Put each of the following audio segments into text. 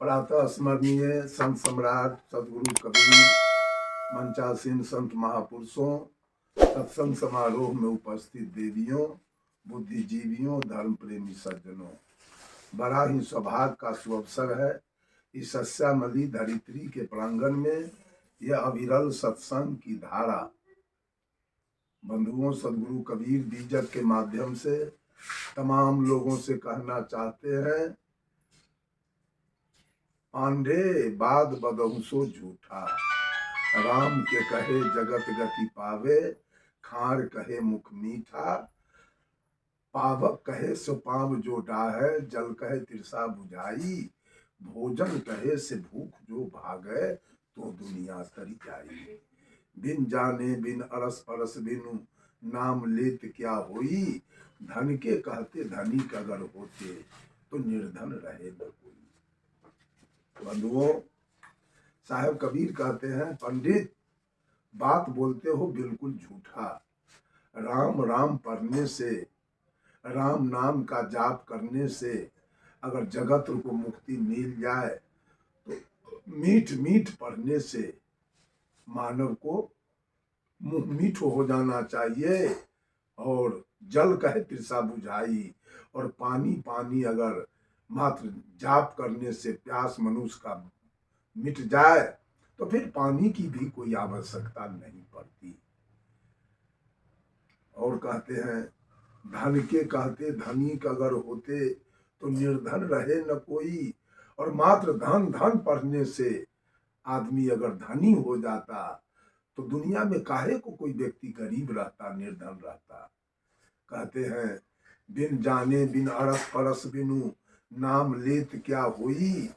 प्रातः स्मरणीय संत सम्राट सदगुरु कबीर, मंचासीन संत महापुरुषों, सत्संग समारोह में उपस्थित देवियों, बुद्धिजीवियों, धर्म प्रेमी सज्जनों, बड़ा ही सौभाग्य का सुअवसर है। इस सस्यामली धरित्री के प्रांगण में यह अविरल सत्संग की धारा बंधुओं सदगुरु कबीर बीजक के माध्यम से तमाम लोगों से कहना चाहते हैं, पांडे बाद बदहु सो झूठा, राम के कहे जगत गति पावे, खार कहे मुख मीठा, पावक कहे सो पाव जो डाहे, जल कहे तिरसा बुझाई, भोजन कहे से भूख जो भागे, तो दुनिया तरी जाई। बिन जाने बिन अरस परस बिनु, नाम लेत क्या होई, धन के कहते धनिक अगर होते, तो निर्धन रहे न कोई। बंधुओं, साहब कबीर कहते हैं, पंडित बात बोलते हो बिल्कुल झूठा। राम राम पढ़ने से, राम नाम का जाप करने से अगर जगत को मुक्ति मिल जाए, तो मीठ मीठ पढ़ने से मानव को मुंह मीठो हो जाना चाहिए। और जल कहे तृषा बुझाई, और पानी पानी अगर मात्र जाप करने से प्यास मनुष्य का मिट जाए, तो फिर पानी की भी कोई आवश्यकता नहीं पड़ती। और कहते हैं, धन के कहते धनिक अगर होते, तो निर्धन रहे न कोई। और मात्र धन धन पढ़ने से आदमी अगर धनी हो जाता, तो दुनिया में काहे को कोई व्यक्ति गरीब रहता, निर्धन रहता। कहते हैं, बिन जाने बिन अरस परस बिनु, नाम लेत क्या होई,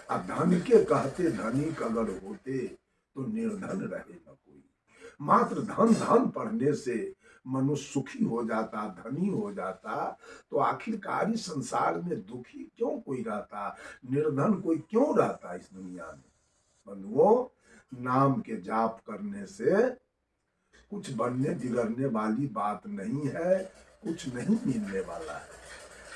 अब धन के कहते धनिक अगर होते, तो निर्धन रहे न कोई। मात्र धन धन पढ़ने से मनुष्य सुखी हो जाता, धनी हो जाता, तो आखिरकार इस संसार में दुखी क्यों कोई रहता, निर्धन कोई क्यों रहता इस दुनिया में। बंधुओं, नाम के जाप करने से कुछ बनने बिगड़ने वाली बात नहीं है, कुछ नहीं मिलने वाला है।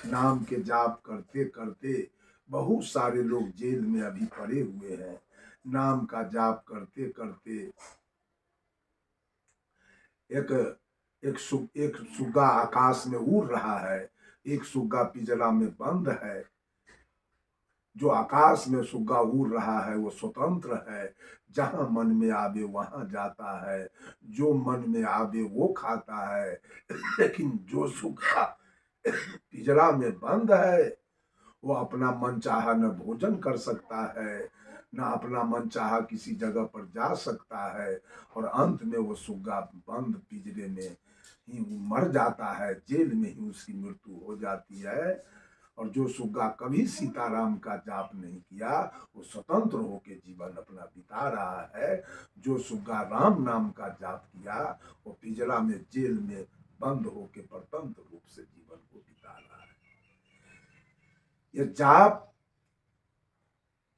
नाम के जाप करते करते बहुत सारे लोग जेल में अभी पड़े हुए हैं। नाम का जाप करते करते एक सुग्गा आकाश में उड़ रहा है, एक सुग्गा पिंजरा में बंद है। जो आकाश में सुग्गा उड़ रहा है वो स्वतंत्र है, जहां मन में आवे वहां जाता है, जो मन में आवे वो खाता है। लेकिन जो सुग्गा पिंजरा में बंद है, वो अपना मन चाहा न भोजन कर सकता है, न अपना मन चाहा किसी जगह पर जा सकता है, और अंत में वो सुग्गा बंद पिंजरे में ही मर जाता है, जेल में ही उसकी मृत्यु हो जाती है। और जो सुग्गा कभी सीताराम का जाप नहीं किया, वो स्वतंत्र होकर जीवन अपना बिता रहा है। जो सुग्गा राम नाम का जाप किया, वो पिंजरा में जेल में बंद होकर स्वतंत्र रूप से जीवन को बिता रहा है। ये जाप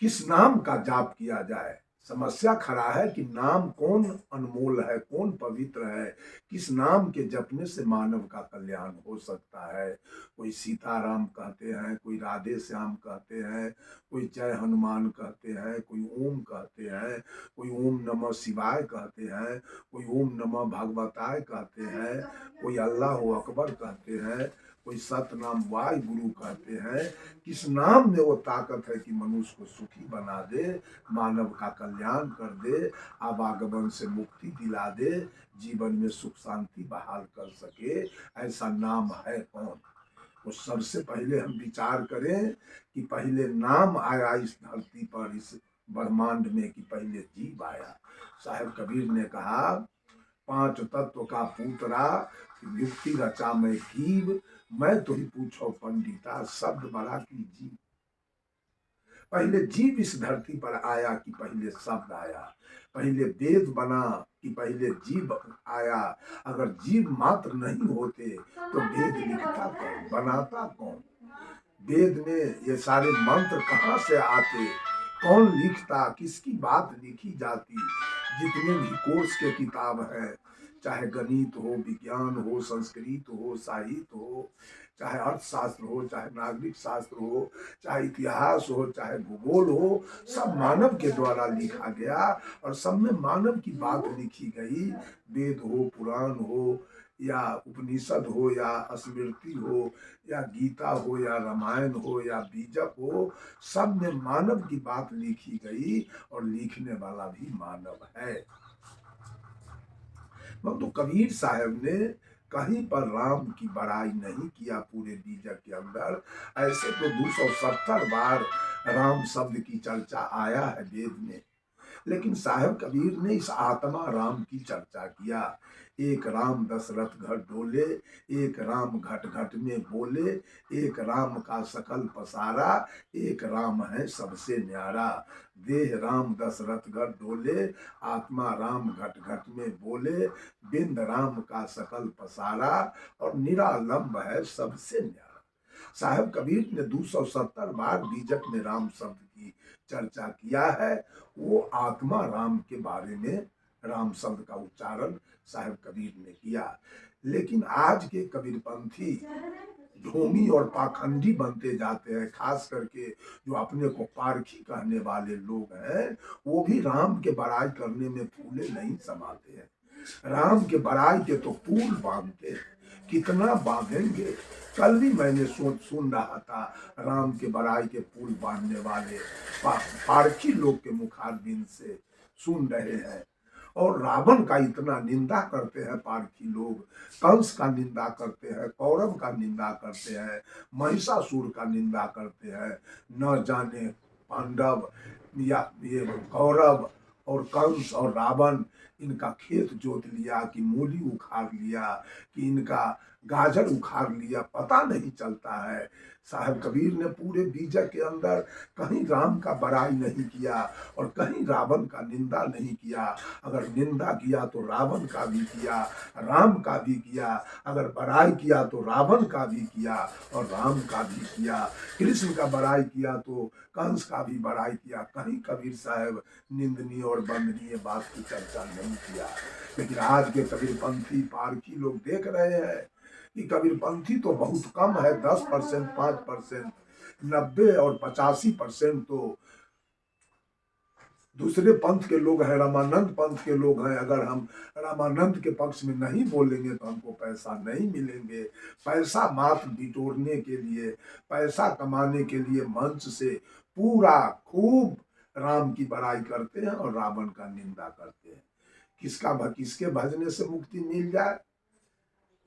किस नाम का जाप किया जाए, समस्या खड़ा है कि नाम कौन अनमोल है, कौन पवित्र है, किस नाम के जपने से मानव का कल्याण हो सकता है। कोई सीताराम कहते हैं, कोई राधे श्याम कहते हैं, कोई जय हनुमान कहते हैं, कोई ओम कहते हैं, कोई ओम नमः शिवाय कहते हैं, कोई ओम नमः भगवताय कहते हैं, कोई अल्लाह अकबर कहते हैं, कोई सतनाम वाय गुरु कहते हैं। किस नाम में वो ताकत है कि मनुष्य को सुखी बना दे, मानव का कल्याण कर दे, आवागमन से मुक्ति दिला दे, जीवन में सुख शांति बहाल कर सके, ऐसा नाम है कौन। तो सबसे पहले हम विचार करें कि पहले नाम आया इस धरती पर, इस ब्रह्मांड में, कि पहले जीव आया। साहब कबीर ने कहा, पांच तत्व का पूतरा, युक्ति रचा मैं कीव, मैं तो ही पूछो पंडिता, शब्द बड़ा की जीव। पहले जीव इस धरती पर आया कि पहले शब्द आया, पहले वेद बना कि पहले जीव आया। अगर जीव मात्र नहीं होते तो वेद लिखता कौन, बनाता कौन। वेद में ये सारे मंत्र कहाँ से आते, कौन लिखता, किसकी बात लिखी जाती। जितने भी कोर्स के किताब हैं, चाहे गणित हो, विज्ञान हो, संस्कृत हो, साहित्य हो, चाहे अर्थशास्त्र हो, चाहे नागरिक शास्त्र हो, चाहे इतिहास हो, चाहे भूगोल हो, सब मानव के द्वारा लिखा गया और सब में मानव की बात लिखी गई। वेद हो, पुराण हो, या उपनिषद हो, या स्मृति हो, या गीता हो, या रामायण हो, या बीजक हो, सब में मानव की बात लिखी गई और लिखने वाला भी मानव है। तो कबीर साहब ने कहीं पर राम की बड़ाई नहीं किया पूरे बीजक के अंदर। ऐसे तो 270 बार राम शब्द की चर्चा आया है वेद में, लेकिन साहब कबीर ने इस आत्मा राम की चर्चा किया। एक राम दशरथ घर डोले, एक राम घट घट में बोले, एक राम का सकल पसारा, एक राम है सबसे न्यारा। देह राम दशरथ घर डोले, आत्मा राम घट घट में बोले, बिंद राम का सकल पसारा, और निरालंब है सबसे न्यारा। साहब कबीर ने 270 बार बीजक में राम शब्द की चर्चा किया है। वो आत्मा राम के बारे में राम शब्द का उच्चारण साहब कबीर ने किया। लेकिन आज के कबीरपंथी ढोंगी और पाखंडी बनते जाते हैं, खास करके जो अपने को पारखी कहने वाले लोग हैं, वो भी राम के बड़ाई करने में फूले नहीं समाते हैं। राम के बड़ाई के तो पुल बांधते हैं, कितना बांधेंगे। कल भी मैंने सुन रहा था राम के बड़ाई के पुल बांधने वाले पारखी लोग के मुखारबिंद से सुन रहे हैं। और रावण का इतना निंदा करते हैं पारखी लोग, कंस का निंदा करते हैं, कौरव का निंदा करते हैं, महिषासुर का निंदा करते हैं। न जाने पांडव या ये कौरव और कंस और रावण इनका खेत जोत लिया कि मूली उखाड़ लिया कि इनका गाजर उखाड़ लिया, पता नहीं चलता है। साहब कबीर ने पूरे बीजक के अंदर कहीं राम का बड़ाई नहीं किया और कहीं रावण का निंदा नहीं किया। अगर निंदा किया तो रावण का भी किया, राम का भी किया। अगर बड़ाई किया तो रावण का भी किया और राम का भी किया। कृष्ण का बड़ाई किया तो कंस का भी बड़ाई किया। कहीं कबीर साहब निंदनीय और वंदनीय बात की चर्चा नहीं किया। लेकिन आज के कबीरपंथी पारखी लोग देख रहे हैं कि कबीरपंथी तो बहुत कम है, 10%, 5%, 90 और 85% तो दूसरे पंथ के लोग हैं, रामानंद पंथ के लोग हैं। अगर हम रामानंद के पक्ष में नहीं बोलेंगे तो हमको पैसा नहीं मिलेंगे। पैसा मात्र बिटोरने के लिए, पैसा कमाने के लिए मंच से पूरा खूब राम की बड़ाई करते हैं और रावण का निंदा करते हैं। किसके भजने से मुक्ति मिल जाए,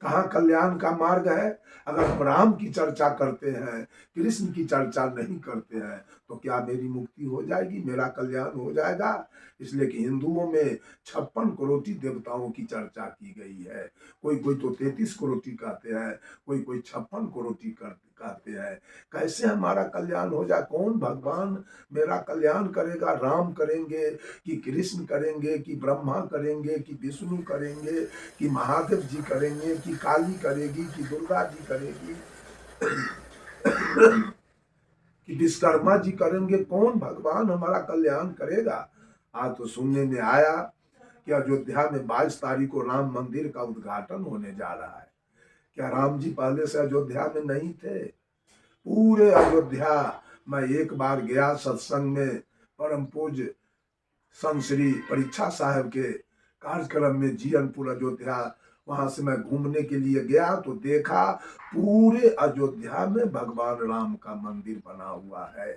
कहाँ कल्याण का मार्ग है। अगर राम की चर्चा करते हैं, कृष्ण की चर्चा नहीं करते हैं, तो क्या मेरी मुक्ति हो जाएगी, मेरा कल्याण हो जाएगा? इसलिए कि हिंदुओं में 56 करोड़ देवताओं की चर्चा की गई है। कोई कोई तो 33 करोड़ कहते हैं, कोई कोई 56 करोड़ कहते हैं। कैसे हमारा कल्याण हो जाए? कौन भगवान मेरा कल्याण करेगा? राम करेंगे कि कृष्ण करेंगे कि ब्रह्मा करेंगे कि विष्णु करेंगे कि महादेव जी करेंगे कि काली करेगी कि दुर्गा जी करेगी कि विश्वकर्मा जी करेंगे? कौन भगवान हमारा कल्याण करेगा? आज तो सुनने में आया कि अयोध्या में 22 तारीख को राम मंदिर का उद्घाटन होने जा रहा है। क्या राम जी पहले से अयोध्या में नहीं थे? पूरे अयोध्या मैं एक बार गया सत्संग में, परम पूज्य संत श्री परीक्षा साहब के कार्यक्रम में जीयनपुर अयोध्या, वहां से मैं घूमने के लिए गया तो देखा पूरे अयोध्या में भगवान राम का मंदिर बना हुआ है।